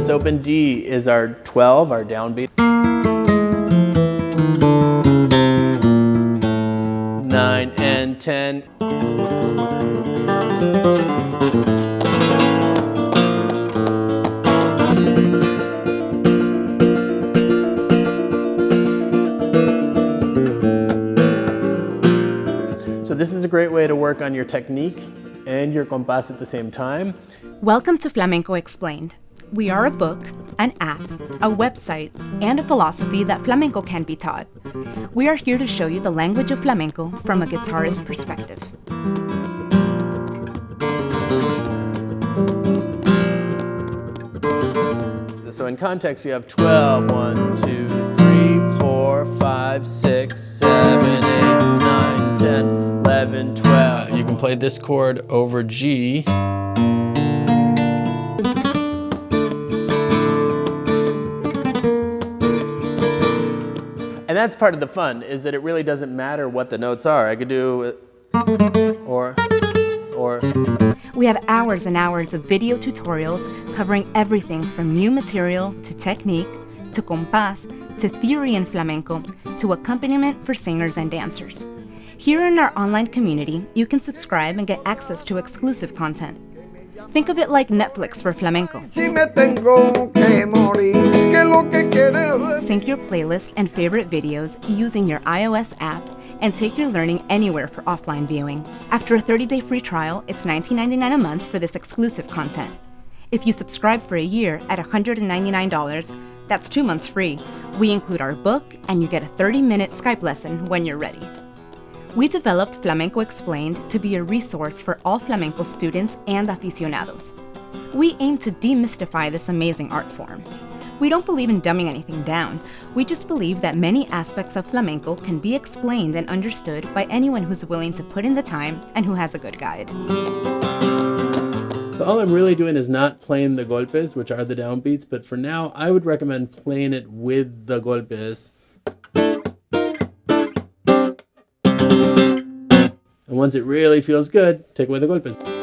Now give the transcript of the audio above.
this open. D is our 12, our downbeat. 9 and 10. So this is a great way to work on your technique and your compás at the same time. Welcome to Flamenco Explained. We are a book, an app, a website, and a philosophy that flamenco can be taught. We are here to show you the language of flamenco from a guitarist's perspective. So in context, you have 12, 1, 2, 3, 4, 5, 6, 7, 8, 9, 10, 11, 12. You can play this chord over G. And that's part of the fun, is that it really doesn't matter what the notes are. I could do or. We have hours and hours of video tutorials covering everything from new material to technique, to compás, to theory in flamenco, to accompaniment for singers and dancers. Here in our online community, you can subscribe and get access to exclusive content. Think of it like Netflix for flamenco. Sync your playlist and favorite videos using your iOS app and take your learning anywhere for offline viewing. After a 30-day free trial, it's $19.99 a month for this exclusive content. If you subscribe for a year at $199, that's 2 months free. We include our book, and you get a 30-minute Skype lesson when you're ready. We developed Flamenco Explained to be a resource for all flamenco students and aficionados. We aim to demystify this amazing art form. We don't believe in dumbing anything down. We just believe that many aspects of flamenco can be explained and understood by anyone who's willing to put in the time and who has a good guide. So all I'm really doing is not playing the golpes, which are the downbeats, but for now, I would recommend playing it with the golpes. And once it really feels good, take away the golpes.